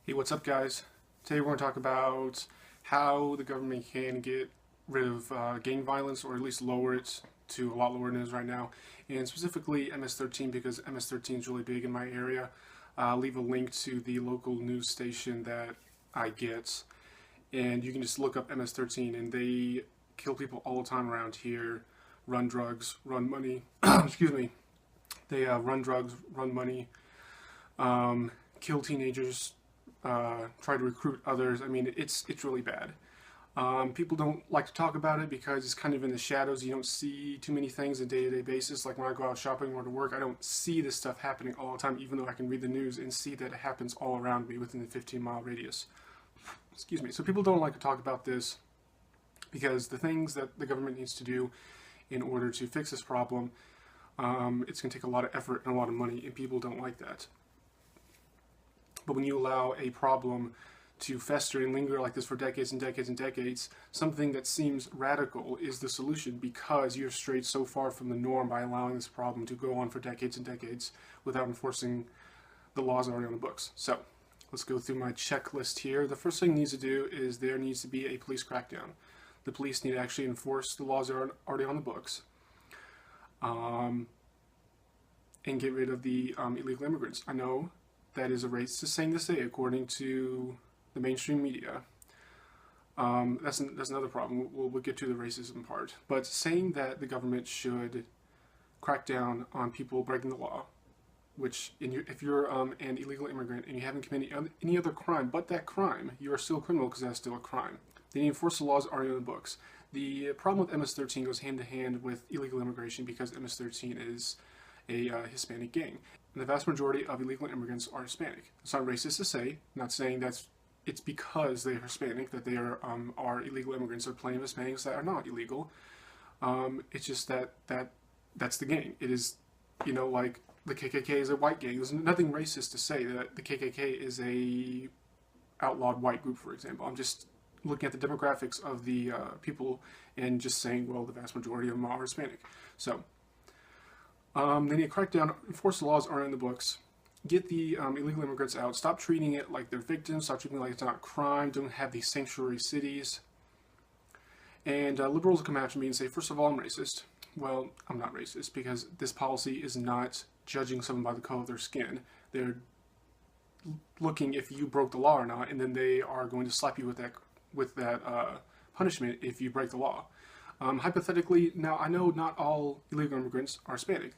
Hey, what's up, guys? Today we're going to talk about how the government can get rid of gang violence, or at least lower it to a lot lower than it is right now, and specifically MS-13, because MS-13 is really big in my area. I'll leave a link to the local news station that I get, and you can just look up MS-13, and they kill people all the time around here, run drugs, run money, excuse me, they run drugs, run money, kill teenagers, try to recruit others. I mean, it's really bad. People don't like to talk about it because it's kind of in the shadows. You don't see too many things on a day-to-day basis. Like when I go out shopping or to work, I don't see this stuff happening all the time, even though I can read the news and see that it happens all around me within the 15-mile radius. Excuse me. So people don't like to talk about this because the things that the government needs to do in order to fix this problem, it's going to take a lot of effort and a lot of money, and people don't like that. But when you allow a problem to fester and linger like this for decades and decades and decades, something that seems radical is the solution, because you've strayed so far from the norm by allowing this problem to go on for decades and decades without enforcing the laws already on the books. So let's go through my checklist here. The first thing it needs to do is there needs to be a police crackdown. The police need to actually enforce the laws that are already on the books, and get rid of the illegal immigrants. I know that is a racist thing to say, according to the mainstream media. That's another problem. We'll get to the racism part. But saying that the government should crack down on people breaking the law, which if you're an illegal immigrant and you haven't committed any other crime but that crime, you are still a criminal because that's still a crime. They need to enforce the laws already in the books. The problem with MS-13 goes hand in hand with illegal immigration, because MS-13 is a Hispanic gang. And the vast majority of illegal immigrants are Hispanic. It's not racist to say, I'm not saying it's because they're Hispanic that they are illegal immigrants. There are plenty of Hispanics that are not illegal. It's just that's the gang. It is, like the KKK is a white gang. There's nothing racist to say that the KKK is a outlawed white group, for example. I'm just looking at the demographics of the people and just saying, well, the vast majority of them are Hispanic. So they need to crack down, enforce the laws aren't in the books, get the illegal immigrants out, stop treating it like they're victims, stop treating it like it's not a crime, don't have these sanctuary cities. And liberals will come after me and say, first of all, I'm racist. Well, I'm not racist, because this policy is not judging someone by the color of their skin. They're looking if you broke the law or not, and then they are going to slap you with that punishment if you break the law. Hypothetically, now I know not all illegal immigrants are Hispanic.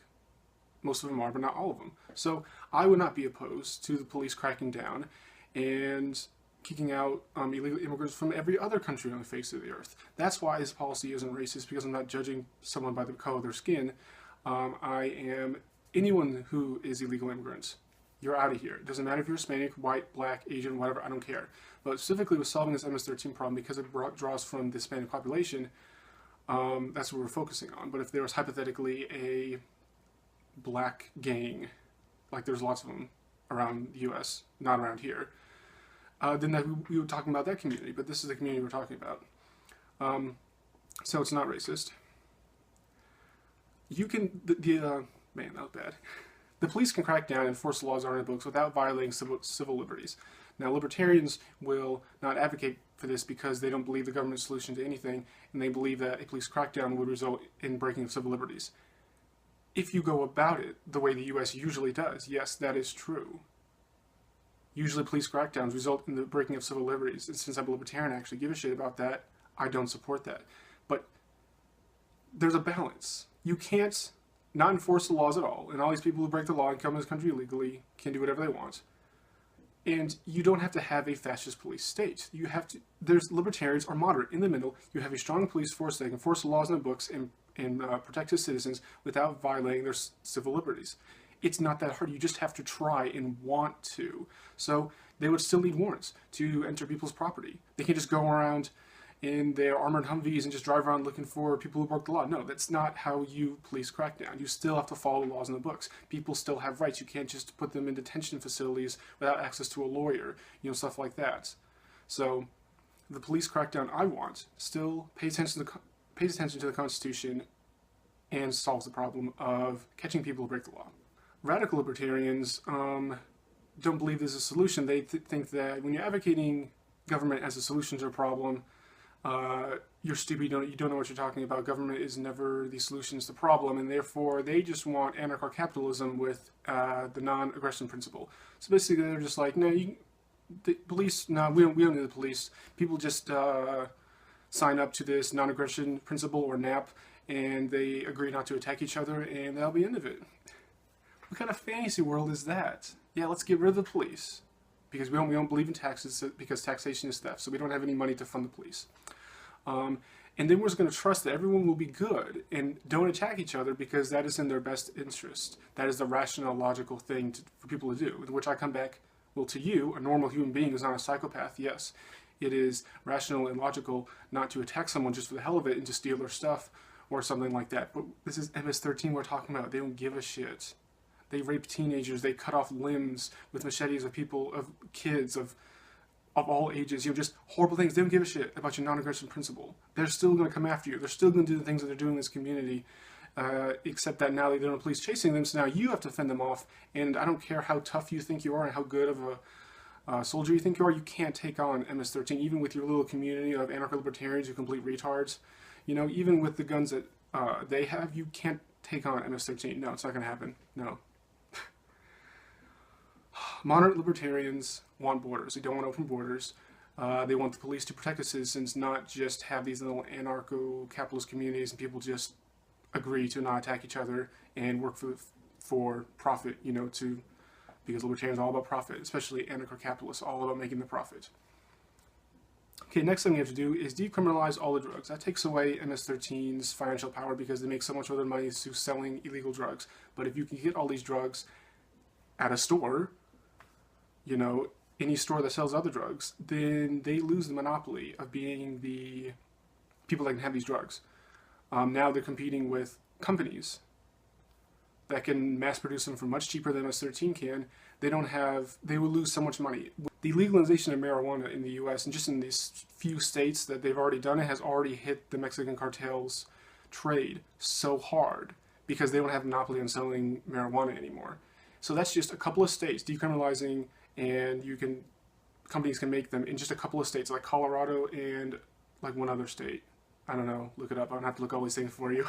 Most of them are, but not all of them. So I would not be opposed to the police cracking down and kicking out illegal immigrants from every other country on the face of the earth. That's why this policy isn't racist, because I'm not judging someone by the color of their skin. I am anyone who is illegal immigrants. You're out of here. It doesn't matter if you're Hispanic, white, black, Asian, whatever, I don't care. But specifically with solving this MS-13 problem, because it draws from the Hispanic population, that's what we're focusing on. But if there was hypothetically a black gang, like there's lots of them around the U.S., not around here, then we were talking about that community. But this is the community we're talking about. So it's not racist. You can, man, that was bad. The police can crack down and enforce the laws that are in the books without violating civil liberties. Now, libertarians will not advocate for this because they don't believe the government's solution to anything, and they believe that a police crackdown would result in breaking of civil liberties. If you go about it the way the U.S. usually does, yes, that is true. Usually police crackdowns result in the breaking of civil liberties, and since I'm a libertarian, I actually give a shit about that. I don't support that. But there's a balance. You can't not enforce the laws at all, and all these people who break the law and come to this country illegally can do whatever they want. And you don't have to have a fascist police state. You have to, there's libertarians or moderate in the middle. You have a strong police force that can enforce the laws in the books and protect its citizens without violating their civil liberties. It's not that hard. You just have to try and want to. So they would still need warrants to enter people's property. They can't just go around in their armored Humvees and just drive around looking for people who broke the law. No, that's not how you police crackdown. You still have to follow the laws in the books. People still have rights. You can't just put them in detention facilities without access to a lawyer, stuff like that. So the police crackdown I want still pays attention to the Constitution and solves the problem of catching people who break the law. Radical libertarians don't believe there's a solution. They think that when you're advocating government as a solution to a problem, you're stupid. You don't know what you're talking about. Government is never the solution to the problem, and therefore they just want anarcho-capitalism with the non-aggression principle. So basically, they're just like, no, the police. No, we don't need the police. People just sign up to this non-aggression principle or NAP, and they agree not to attack each other, and that'll be the end of it. What kind of fantasy world is that? Yeah, let's get rid of the police because we don't believe in taxes because taxation is theft, so we don't have any money to fund the police. And then we're just going to trust that everyone will be good and don't attack each other because that is in their best interest. That is the rational, logical thing for people to do. With which I come back, well, to you, a normal human being who's not a psychopath, yes, it is rational and logical not to attack someone just for the hell of it and to steal their stuff or something like that. But this is MS-13 we're talking about. They don't give a shit. They rape teenagers. They cut off limbs with machetes of people, of kids, of all ages. Just horrible things. They don't give a shit about your non-aggression principle. They're still going to come after you. They're still going to do the things that they're doing in this community, except that now they don't have police chasing them, so now you have to fend them off. And I don't care how tough you think you are and how good of a soldier you think you are, you can't take on MS-13, even with your little community of anarcho-libertarians who complete retards. Even with the guns that they have, you can't take on MS-13. No, it's not going to happen. No. Moderate libertarians want borders. They don't want open borders. They want the police to protect the citizens, not just have these little anarcho-capitalist communities and people just agree to not attack each other and work for profit, because libertarians are all about profit, especially anarcho-capitalists, all about making the profit. Okay, next thing we have to do is decriminalize all the drugs. That takes away MS-13's financial power because they make so much of their money through selling illegal drugs. But if you can get all these drugs at a store, any store that sells other drugs, then they lose the monopoly of being the people that can have these drugs. Now they're competing with companies that can mass produce them for much cheaper than MS-13 can. They will lose so much money. The legalization of marijuana in the US and just in these few states that they've already done it has already hit the Mexican cartel's trade so hard because they don't have a monopoly on selling marijuana anymore. So that's just a couple of states decriminalizing, and companies can make them in just a couple of states, like Colorado and like one other state. I don't know, look it up. I don't have to look all these things for you.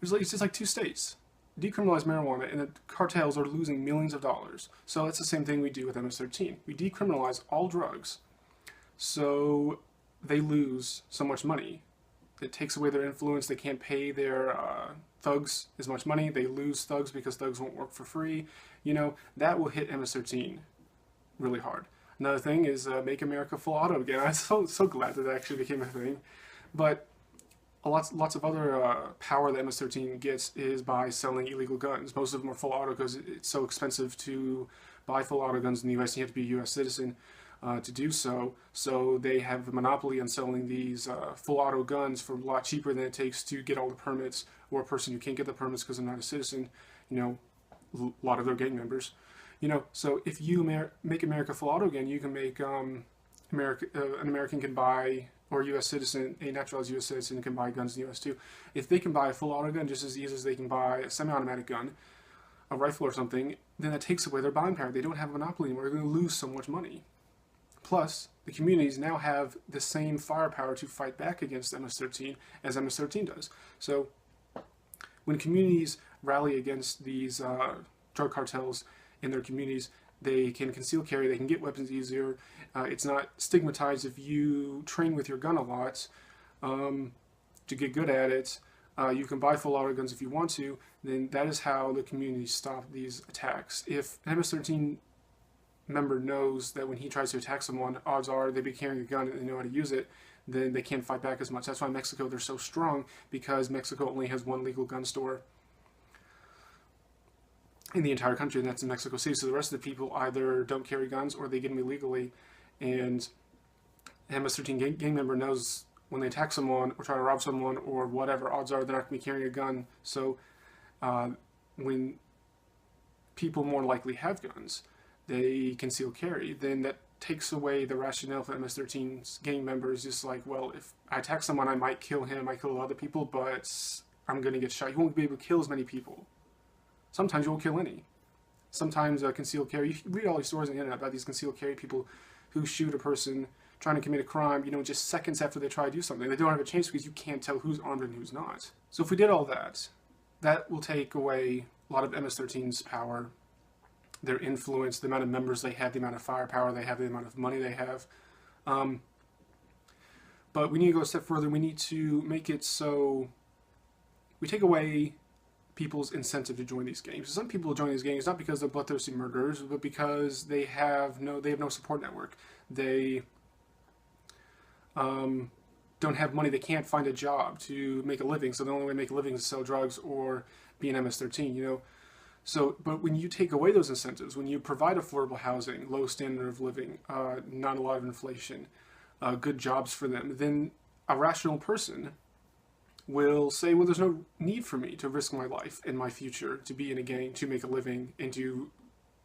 It's just like 2 states. Decriminalize marijuana, and the cartels are losing millions of dollars. So that's the same thing we do with MS-13. We decriminalize all drugs, so they lose so much money. It takes away their influence. They can't pay their thugs as much money. They lose thugs because thugs won't work for free. That will hit MS-13 really hard. Another thing is make America full auto again. I'm so glad that actually became a thing. But lots of other power that MS-13 gets is by selling illegal guns. Most of them are full auto because it's so expensive to buy full auto guns in the U.S. You have to be a U.S. citizen to do so. So they have a monopoly on selling these full auto guns for a lot cheaper than it takes to get all the permits, or a person who can't get the permits because they're not a citizen. A lot of their gang members. So if you make America full auto again, you can make an American can buy, or a U.S. citizen, a naturalized U.S. citizen can buy guns in the U.S. too. If they can buy a full auto gun just as easy as they can buy a semi-automatic gun, a rifle or something, then that takes away their buying power. They don't have a monopoly anymore. They're going to lose so much money. Plus, the communities now have the same firepower to fight back against MS-13 as MS-13 does. So when communities rally against these drug cartels in their communities, they can conceal carry, they can get weapons easier. It's not stigmatized if you train with your gun a lot to get good at it. You can buy full auto guns if you want to. Then that is how the communities stop these attacks. If an MS-13 member knows that when he tries to attack someone, odds are they'd be carrying a gun and they know how to use it, then they can't fight back as much. That's why Mexico, they're so strong, because Mexico only has one legal gun store in the entire country, and that's in Mexico City. So the rest of the people either don't carry guns or they get them illegally, and an MS-13 gang member knows when they attack someone or try to rob someone or whatever, odds are they're not going to be carrying a gun. So when people more likely have guns, they conceal carry, then that takes away the rationale for MS-13's gang members. Just like, well, if I attack someone, I might kill him, I might kill other people, but I'm going to get shot. You won't be able to kill as many people. Sometimes you won't kill any. Sometimes concealed carry, you read all these stories on the internet about these concealed carry people who shoot a person trying to commit a crime, just seconds after they try to do something. They don't have a chance because you can't tell who's armed and who's not. So if we did all that, that will take away a lot of MS-13's power, their influence, the amount of members they have, the amount of firepower they have, the amount of money they have. But we need to go a step further. We need to make it so we take away people's incentive to join these gangs. Some people join these gangs not because they're bloodthirsty murderers, but because they have no support network. They don't have money. They can't find a job to make a living. So the only way to make a living is to sell drugs or be an MS-13. So, but when you take away those incentives, when you provide affordable housing, low standard of living, not a lot of inflation, good jobs for them, then a rational person will say, well, there's no need for me to risk my life and my future to be in a gang, to make a living, and to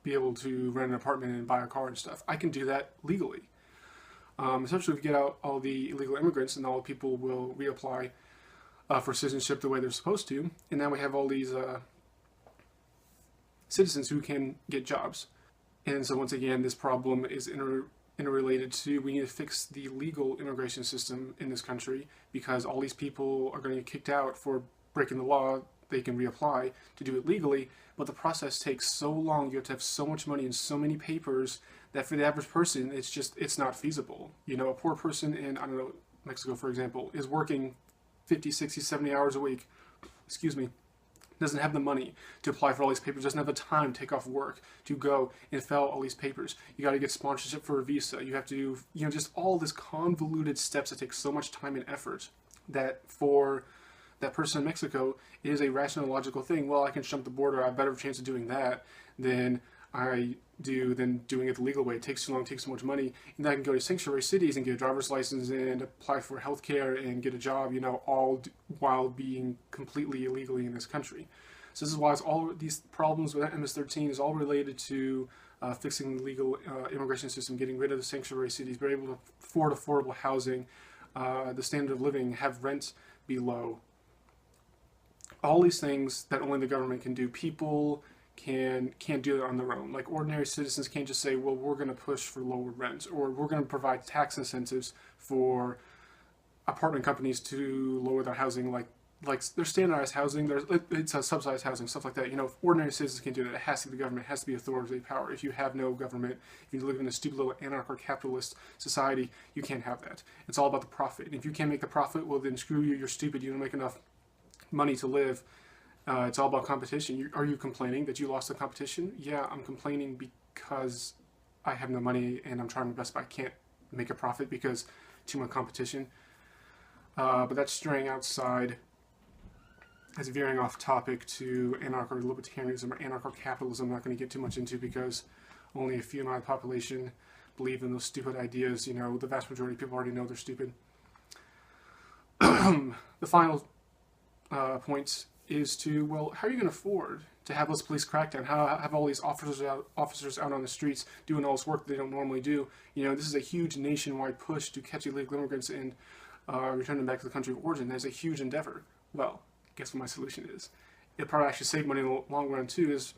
be able to rent an apartment and buy a car and stuff. I can do that legally. Especially if we get out all the illegal immigrants, and all the people will reapply for citizenship the way they're supposed to. And now we have all these citizens who can get jobs. And so once again, this problem is interrelated to, we need to fix the legal immigration system in this country, because all these people are going to get kicked out for breaking the law. They can reapply to do it legally, but the process takes so long. You have to have so much money and so many papers that for the average person, it's not feasible. A poor person in, I don't know, Mexico, for example, is working 50, 60, 70 hours a week, doesn't have the money to apply for all these papers, doesn't have the time to take off work to go and fill out all these papers. You got to get sponsorship for a visa. You have to do, just all this convoluted steps that take so much time and effort, that for that person in Mexico, it is a rational, logical thing. Well, I can jump the border. I have a better chance of doing that than doing it the legal way. It takes too long, takes so much money, and then I can go to sanctuary cities and get a driver's license and apply for health care and get a job, all while being completely illegally in this country. So this is why all these problems with MS-13 is all related to fixing the legal immigration system, getting rid of the sanctuary cities, being able to afford affordable housing, the standard of living, have rent be low. All these things that only the government can do. People can't do it on their own. Like, ordinary citizens can't just say, well, we're going to push for lower rent, or we're going to provide tax incentives for apartment companies to lower their housing, like there's standardized housing, it's a subsidized housing, stuff like that. If ordinary citizens can't do that, it has to be the government, it has to be authoritative power. If you have no government, if you live in a stupid little anarcho-capitalist society, you can't have that. It's all about the profit. And if you can't make the profit, well, then screw you, you're stupid, you don't make enough money to live. It's all about competition. Are you complaining that you lost the competition? Yeah, I'm complaining because I have no money and I'm trying my best, but I can't make a profit because too much competition. But that's straying outside. That's veering off topic to anarcho-libertarianism or anarcho-capitalism. I'm not going to get too much into, because only a few amount of the population believe in those stupid ideas. The vast majority of people already know they're stupid. The final point is to, well, how are you going to afford to have this police crackdown? How have all these officers out on the streets doing all this work they don't normally do? This is a huge nationwide push to catch illegal immigrants and return them back to the country of origin. That's a huge endeavor. Well, guess what my solution is? It'll probably actually save money in the long run too, is,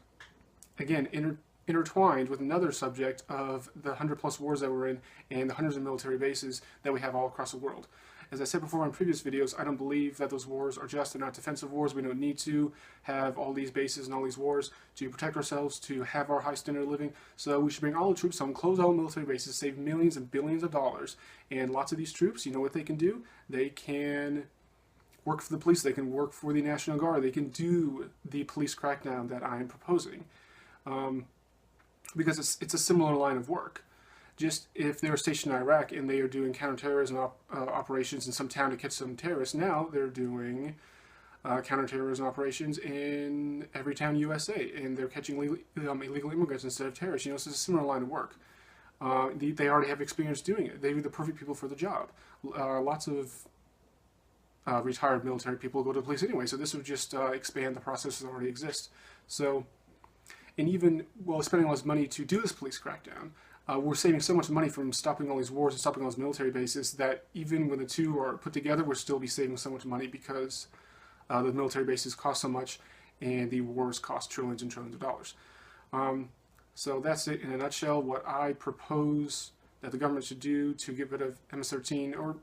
again, intertwined with another subject of the 100+ wars that we're in and the hundreds of military bases that we have all across the world. As I said before in previous videos, I don't believe that those wars are just and not defensive wars. We don't need to have all these bases and all these wars to protect ourselves, to have our high standard of living. So we should bring all the troops home, close all military bases, save millions and billions of dollars. And lots of these troops, you know what they can do? They can work for the police, they can work for the National Guard, they can do the police crackdown that I am proposing. Because it's a similar line of work. Just if they were stationed in Iraq and they are doing counterterrorism operations in some town to catch some terrorists, now they're doing counterterrorism operations in every town in USA, and they're catching illegal immigrants instead of terrorists. So it's a similar line of work. They already have experience doing it. They're the perfect people for the job. Lots of retired military people go to the police anyway, so this would just expand the processes that already exist. So, and even while spending all this money to do this police crackdown, we're saving so much money from stopping all these wars and stopping all these military bases that even when the two are put together, we'll still be saving so much money, because the military bases cost so much and the wars cost trillions and trillions of dollars. So that's it in a nutshell. What I propose that the government should do to get rid of MS-13 or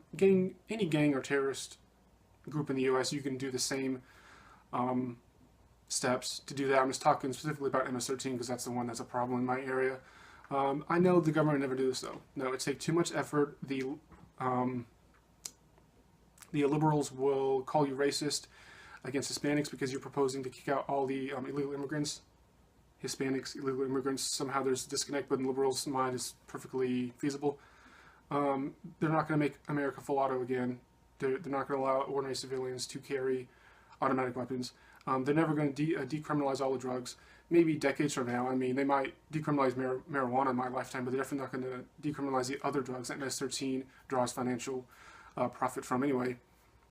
any gang or terrorist group in the U.S. You can do the same steps to do that. I'm just talking specifically about MS-13 because that's the one that's a problem in my area. I know the government would never do this though. No, it takes too much effort. The liberals will call you racist against Hispanics because you're proposing to kick out all the illegal immigrants. Hispanics, illegal immigrants, somehow there's a disconnect, but in the liberals' mind it's perfectly feasible. They're not going to make America full auto again. They're not going to allow ordinary civilians to carry automatic weapons. They're never going to decriminalize all the drugs. Maybe decades from now. I mean, they might decriminalize marijuana in my lifetime, but they're definitely not going to decriminalize the other drugs that MS-13 draws financial profit from anyway.